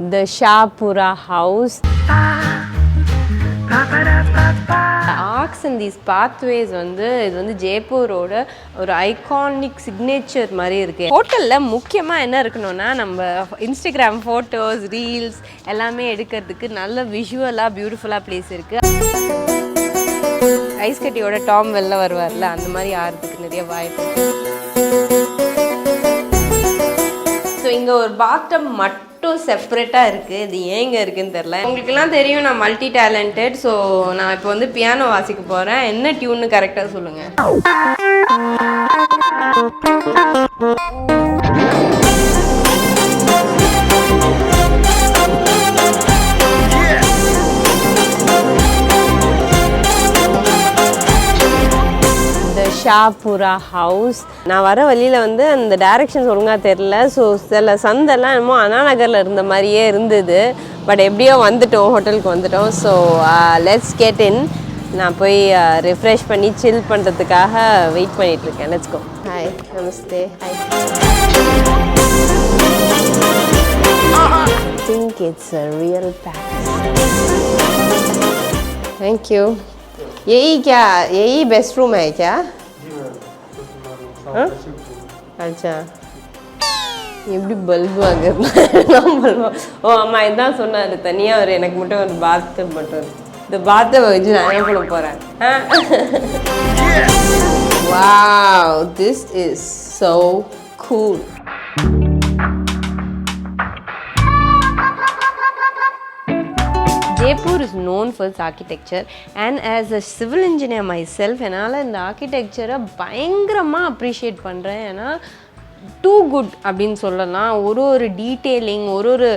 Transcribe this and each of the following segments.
The Shahpura house. Arcs and these pathways இது வந்து ஜெய்ப்பூரோட ஒரு ஐகானிக் சிக்னேச்சர் மாதிரி இருக்குது. ஹோட்டலில் முக்கியமாக என்ன இருக்கணும்னா நம்ம இன்ஸ்டாகிராம் ஃபோட்டோஸ் ரீல்ஸ் எல்லாமே எடுக்கிறதுக்கு நல்ல விஷுவலாக பியூட்டிஃபுல்லாக பிளேஸ் இருக்குது. ஐஸ் கட்டியோட டாம் வெளில வருவார்ல அந்த மாதிரி ஆகிறதுக்கு நிறைய வாய்ப்பு. ஸோ இங்கே ஒரு பாத்டப் மட்டும் செப்பரேட்டாக இருக்குது. இது ஏங்க இருக்குதுன்னு தெரில. உங்களுக்குலாம் தெரியும் நான் மல்டி டேலண்டட். ஸோ நான் இப்போ வந்து பியானோ வாசிக்க போகிறேன். என்ன டியூன்னு கரெக்டாக சொல்லுங்கள். ஷாஹ்புரா ஹவுஸ். நான் வர வழியில் வந்து அந்த டைரக்ஷன்ஸ் ஒழுங்காக தெரில. ஸோ சில சந்தெல்லாம் என்னமோ அண்ணா நகரில் இருந்த மாதிரியே இருந்தது. பட் எப்படியோ வந்துட்டோம், ஹோட்டலுக்கு வந்துட்டோம். So let's get in. நான் போய் ரிஃப்ரெஷ் பண்ணி சில் பண்ணுறதுக்காக வெயிட் பண்ணிகிட்ருக்கேன். Let's go. ஹாய், நமஸ்தே. Hi. I think it's a real palace. Thank you. यही बेस्ट रूम है क्या? अच्छा, எப்படி பல்பு வாங்குறதுனா பல்பு. ஓ அம்மா இதான் சொன்னார், தனியாக ஒரு எனக்கு மட்டும் ஒரு பாத்டப் மட்டும். இந்த பாத்தை வச்சு நான் கூட போகிறேன். Wow, this is so cool. Jaipur is known for its architecture, and as a civil engineer myself, என்னால் இந்த ஆர்கிடெக்சரை பயங்கரமாக அப்ரிஷியேட் பண்ணுறேன். ஏன்னா டூ குட் அப்படின்னு சொல்லலாம். ஒரு டீட்டெயிலிங், ஒரு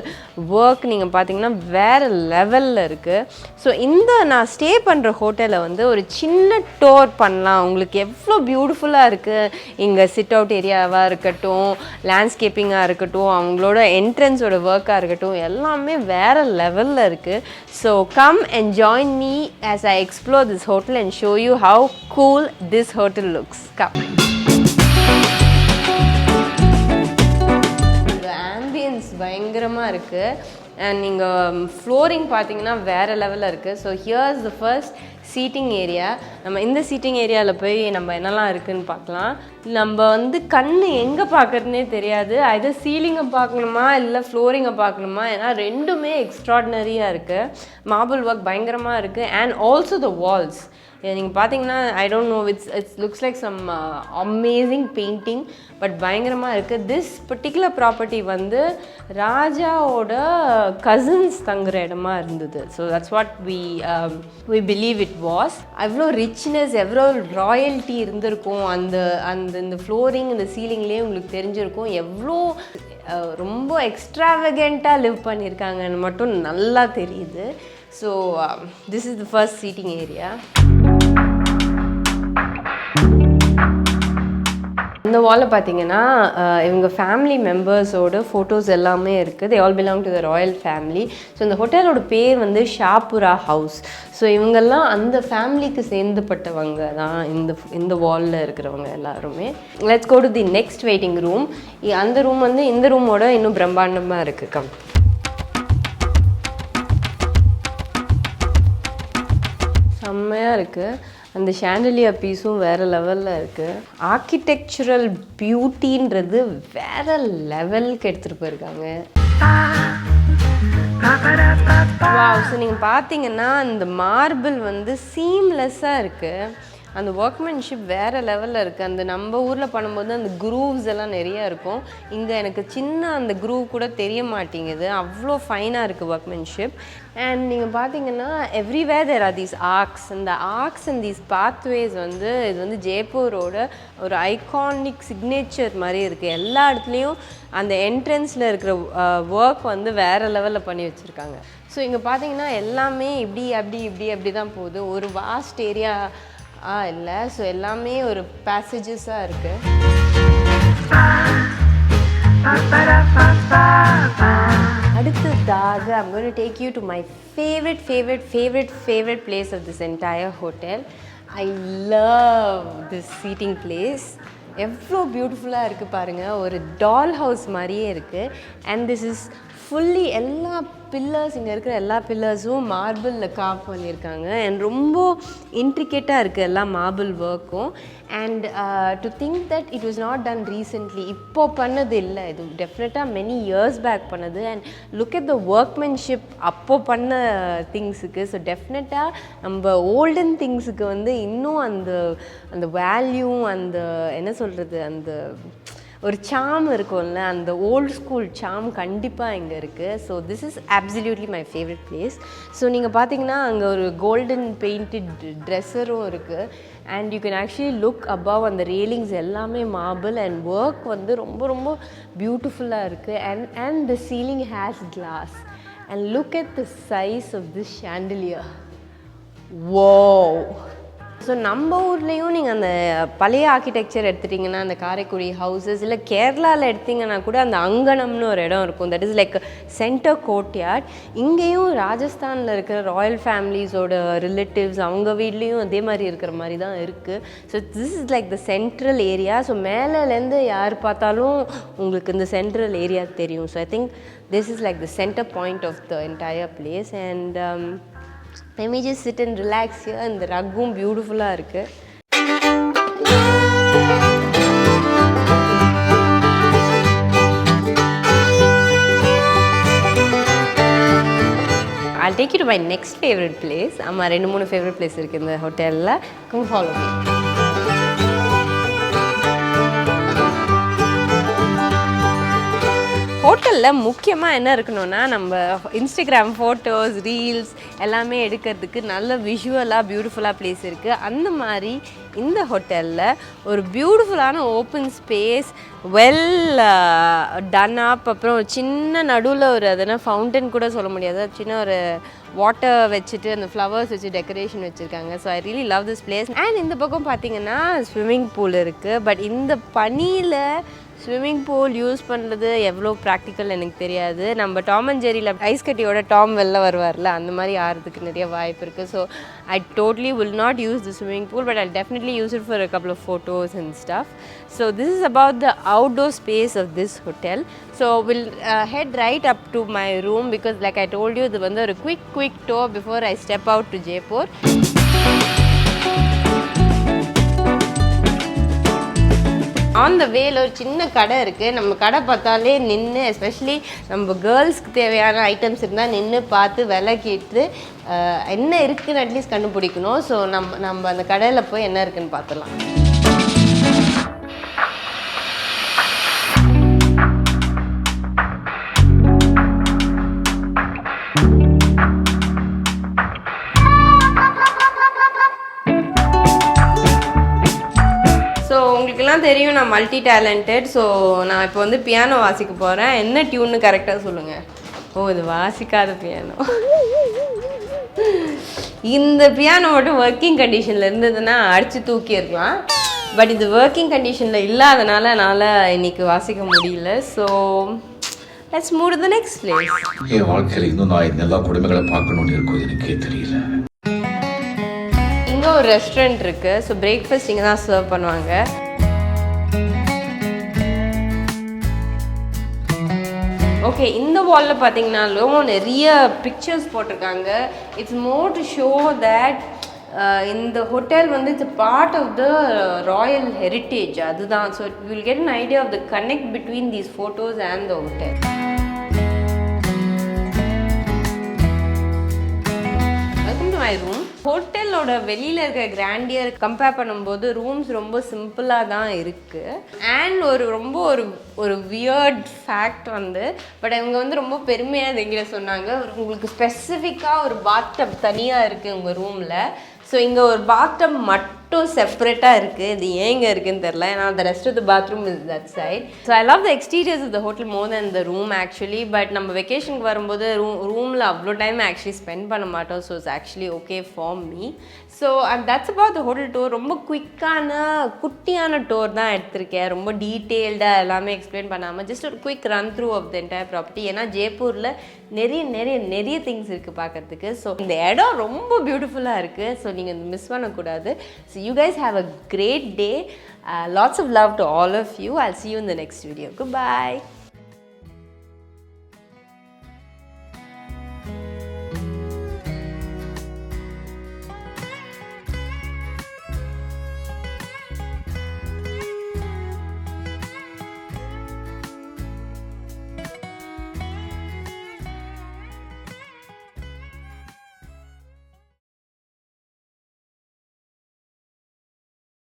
ஒர்க் நீங்கள் பார்த்தீங்கன்னா வேறு லெவலில் இருக்குது. ஸோ இந்த நான் ஸ்டே பண்ணுற ஹோட்டலில் வந்து ஒரு சின்ன டோர் பண்ணலாம். உங்களுக்கு எவ்வளோ பியூட்டிஃபுல்லாக இருக்குது. இங்கே சிட் அவுட் ஏரியாவாக இருக்கட்டும், லேண்ட்ஸ்கேப்பிங்காக இருக்கட்டும், அவங்களோட என்ட்ரன்ஸோட ஒர்க்காக இருக்கட்டும், எல்லாமே வேறு லெவலில் இருக்குது. So come and join me as I explore this hotel and show you how cool this hotel looks. Come. பயங்கரமாக இருக்குது. அண்ட் நீங்கள் ஃப்ளோரிங் பார்த்தீங்கன்னா வேறு லெவலில் இருக்குது. So here's the first seating area. நம்ம இந்த சீட்டிங் ஏரியாவில் போய் நம்ம என்னெல்லாம் இருக்குதுன்னு பார்க்கலாம். நம்ம வந்து கண் எங்கே பார்க்குறதுனே தெரியாது. அது சீலிங்கை பார்க்கணுமா இல்லை ஃப்ளோரிங்கை பார்க்கணுமா, ஏன்னா ரெண்டுமே எக்ஸ்ட்ராடினரியாக இருக்குது. மார்பிள் ஒர்க் பயங்கரமாக இருக்குது. அண்ட் ஆல்சோ த வால்ஸ் நீங்கள் பார்த்தீங்கன்னா I don't know, it's looks like some amazing painting. But பயங்கரமாக இருக்குது. திஸ் பர்டிகுலர் ப்ராப்பர்ட்டி வந்து ராஜாவோட கசின்ஸ் தங்குற இடமா இருந்தது. So that's what we believe it was. அவ்வளோ ரிச்னஸ், எவ்வளோ ராயல்ட்டி இருந்திருக்கும் அந்த அந்த இந்த ஃப்ளோரிங், இந்த சீலிங்லேயே உங்களுக்கு தெரிஞ்சிருக்கும் எவ்வளோ ரொம்ப எக்ஸ்ட்ராவகண்ட்டாக லிவ் பண்ணியிருக்காங்கன்னு மட்டும் நல்லா தெரியுது. So this is the first seating area. இந்த வாலில் பார்த்தீங்கன்னா இவங்க ஃபேமிலி மெம்பர்ஸோட ஃபோட்டோஸ் எல்லாமே இருக்குது. They all belong to the royal family. So இந்த ஹோட்டலோட பேர் வந்து ஷாஹ்புரா ஹவுஸ். ஸோ இவங்கெல்லாம் அந்த ஃபேமிலிக்கு சேர்ந்துப்பட்டவங்க தான் இந்த வாலில் இருக்கிறவங்க எல்லாருமே. Let's go to the next waiting room. அந்த ரூம் வந்து இந்த ரூமோட இன்னும் பிரம்மாண்டமாக இருக்குது. கம். செம்மையாக இருக்குது. அந்த ஷாண்டலியர் பீஸும் வேறு லெவலில் இருக்குது. ஆர்கிடெக்சரல் பியூட்டின்றது வேறு லெவலுக்கு எடுத்துகிட்டு போயிருக்காங்க. வாவ். ஸோ நீங்கள் பார்த்தீங்கன்னா இந்த மார்பிள் வந்து சீம்லெஸ்ஸாக இருக்குது. அந்த ஒர்க்மேன்ஷிப் வேறு லெவலில் இருக்குது. அந்த நம்ம ஊரில் பண்ணும்போது அந்த குரூவ்ஸ் எல்லாம் நிறையா இருக்கும். இங்கே எனக்கு சின்ன அந்த குரூவ் கூட தெரிய மாட்டேங்குது. அவ்வளோ ஃபைனாக இருக்குது ஒர்க்மேன்ஷிப். அண்ட் நீங்கள் பார்த்தீங்கன்னா everywhere there are these arches. இந்த ஆர்க்ஸ் அண்ட் தீஸ் பாத்வேஸ் இது வந்து ஜெய்ப்பூரோட ஒரு ஐகானிக் சிக்னேச்சர் மாதிரி இருக்குது. எல்லா இடத்துலையும் அந்த என்ட்ரன்ஸில் இருக்கிற ஒர்க் வந்து வேறு லெவலில் பண்ணி வச்சுருக்காங்க. ஸோ இங்கே பார்த்தீங்கன்னா எல்லாமே இப்படி தான் போகுது. ஒரு வாஸ்ட் ஏரியா இல்லை. ஸோ எல்லாமே ஒரு பேசேஜஸாக இருக்குது. அடுத்ததாக I'm going to take you to my favorite place of this entire hotel. I love this seating place. எவ்வளோ பியூட்டிஃபுல்லாக இருக்குது பாருங்கள். ஒரு டால் ஹவுஸ் மாதிரியே இருக்குது. அண்ட் திஸ் இஸ் ஃபுல்லி எல்லா பில்லர்ஸ் இங்கே இருக்கிற எல்லா பில்லர்ஸும் மார்பிளில் கார்வ் பண்ணியிருக்காங்க அண்ட் ரொம்ப இன்ட்ரிகேட்டாக இருக்குது எல்லா மார்பிள் ஒர்க்கும் and to think that it was not done recently இப்போ பண்ணது இல்லை இது டெஃபினட்டாக மெனி இயர்ஸ் பேக் பண்ணது and look at the workmanship அப்போது பண்ண திங்ஸுக்கு ஸோ டெஃபினட்டாக நம்ம ஓல்டன் திங்ஸுக்கு வந்து இன்னும் அந்த வேல்யூ அந்த என்ன சொல்கிறது அந்த ஒரு சாம் இருக்கும்ல அந்த ஓல்ட் ஸ்கூல் சாம் கண்டிப்பாக இங்கே இருக்குது so this is absolutely my favourite place so நீங்கள் பார்த்தீங்கன்னா அங்கே ஒரு கோல்டன் பெயிண்டட் ட்ரெஸ்ஸரும் இருக்குது and you can actually look above அந்த ரெயிலிங்ஸ் எல்லாமே மார்பிள் அண்ட் ஒர்க் வந்து ரொம்ப ரொம்ப பியூட்டிஃபுல்லாக இருக்குது and the ceiling has glass and look at the size of this chandelier wow so நம்ம ஊர்லேயும் நீங்கள் அந்த பழைய ஆர்கிடெக்சர் எடுத்துட்டிங்கன்னா அந்த காரைக்குடி ஹவுசஸ் இல்லை கேரளாவில் எடுத்திங்கன்னா கூட அந்த அங்கனம்னு ஒரு இடம் இருக்கும் that is like centre courtyard இங்கேயும் ராஜஸ்தானில் இருக்கிற ராயல் ஃபேமிலிஸோட ரிலேட்டிவ்ஸ் அவங்க வீட்லேயும் அதே மாதிரி இருக்கிற மாதிரி தான் இருக்குது so this is like the central area so மேலேருந்து யார் பார்த்தாலும் உங்களுக்கு இந்த சென்ட்ரல் ஏரியா தெரியும் so I think this is like the center point of the entire place and let me just sit and relax here and the rugum beautiful-ஆ இருக்கு I'll take you to my next favorite place. ஆமா 2-3 favorite place இருக்கு இந்த ஹோட்டல்ல. Come follow me. ஹோட்டலில் முக்கியமாக என்ன இருக்கணும்னா நம்ம இன்ஸ்டாகிராம் ஃபோட்டோஸ் ரீல்ஸ் எல்லாமே எடுக்கிறதுக்கு நல்ல விஷுவலாக பியூட்டிஃபுல்லாக பிளேஸ் இருக்குது அந்த மாதிரி இந்த ஹோட்டலில் ஒரு பியூட்டிஃபுல்லான ஓப்பன் ஸ்பேஸ் வெல் டன் அப் அப்புறம் சின்ன நடுவில் ஒரு அதனா ஃபவுண்டன் கூட சொல்ல முடியாது சின்ன ஒரு வாட்டர் வச்சுட்டு அந்த ஃப்ளவர்ஸ் வச்சு டெக்கரேஷன் வச்சுருக்காங்க so I really love this place and இந்த பக்கம் பார்த்தீங்கன்னா ஸ்விம்மிங் பூல் இருக்குது பட் இந்த பனியில் ஸ்விம்மிங் பூல் யூஸ் பண்ணுறது எவ்வளோ ப்ராக்டிக்கல் எனக்கு தெரியாது நம்ம டாம் அண்ட் ஜெரியில் ஐஸ் கட்டியோட டாம் வெளில வருவார்ல அந்த மாதிரி ஆகிறதுக்கு நிறைய வாய்ப்பு இருக்குது so I totally will not use the swimming pool but I definitely use it for a couple of photos and stuff so this is about the outdoor space of this hotel so will head right up to my room because like I told you இது வந்து ஒரு quick tour before I step out to Jaipur on the வேல ஒரு சின்ன கடை இருக்குது நம்ம கடை பார்த்தாலே நின்று எஸ்பெஷலி நம்ம கேர்ள்ஸ்க்கு தேவையான ஐட்டம்ஸ் இருந்தால் நின்று பார்த்து விலை கேட்டு என்ன இருக்குதுன்னு அட்லீஸ்ட் கண்டுபிடிக்கணும் ஸோ நம்ம அந்த கடையில் போய் என்ன இருக்குதுன்னு பார்த்துலாம் உங்களுக்குலாம் தெரியும் நான் மல்டி டேலண்டட் ஸோ நான் இப்போ வந்து பியானோ வாசிக்க போகிறேன் என்ன டியூன்னு கரெக்டாக சொல்லுங்கள் ஓ இது வாசிக்காத பியானோ இந்த பியானோ மட்டும் ஒர்க்கிங் கண்டிஷனில் இருந்ததுன்னா அடித்து தூக்கிடலாம் பட் இது ஒர்க்கிங் கண்டிஷனில் இல்லாதனால என்னால் இன்னைக்கு வாசிக்க முடியல so let's move to the next place என் வாழ்க்கையில் இன்னும் நான் இந்த எல்லா குடும்பங்களை பார்க்கணும்னு இருக்கும் எனக்கே தெரியல இங்கே ஒரு ரெஸ்டாரண்ட் இருக்குது ஸோ பிரேக்ஃபாஸ்ட் இங்கே தான் சர்வ் பண்ணுவாங்க ஓகே இந்த வாலில் பார்த்தீங்கன்னாலும் நிறைய பிக்சர்ஸ் போட்டிருக்காங்க it's more to show that இந்த ஹோட்டல் வந்து it's part of the royal heritage அதுதான் so you will get an idea of the connect between these photos and the hotel welcome to my room ஹோட்டலோட வெளியில் இருக்கிற grandeur compare பண்ணும்போது rooms ரொம்ப சிம்பிளாக தான் இருக்குது அண்ட் ரொம்ப ஒரு வியர்ட் ஃபேக்ட் வந்து பட் அவங்க வந்து ரொம்ப பெருமையாக அது எங்கிட்ட சொன்னாங்க உங்களுக்கு ஸ்பெசிஃபிக்காக ஒரு பாத்டப் தனியாக இருக்குது உங்கள் ரூமில் ஸோ இங்கே ஒரு பாத்டப் மட்டும் செப்பரேட்டாக இருக்குது இது ஏங்க இருக்குதுன்னு தெரில ஏன்னா the rest of the bathroom is that side so I love the exteriors of the hotel more than the room actually but நம்ம வெக்கேஷனுக்கு வரும்போது ரூமில் அவ்வளோ டைம் ஆக்சுவலி ஸ்பெண்ட் பண்ண மாட்டோம் so it's actually okay for me so and that's about the hotel tour ரொம்ப குயிக்கான குட்டியான tour தான் எடுத்திருக்கேன் ரொம்ப டீட்டெயில்டாக எல்லாமே எக்ஸ்பிளைன் பண்ணாமல் ஜஸ்ட் ஒரு quick run through of the entire property ஏன்னா ஜெய்ப்பூரில் நிறைய திங்ஸ் இருக்குது பார்க்கறதுக்கு ஸோ இந்த இடம் ரொம்ப பியூட்டிஃபுல்லாக இருக்குது ஸோ நீங்கள் மிஸ் பண்ணக்கூடாது so you guys have a great day. Lots of love to all of you. I'll see you in the next video. Goodbye.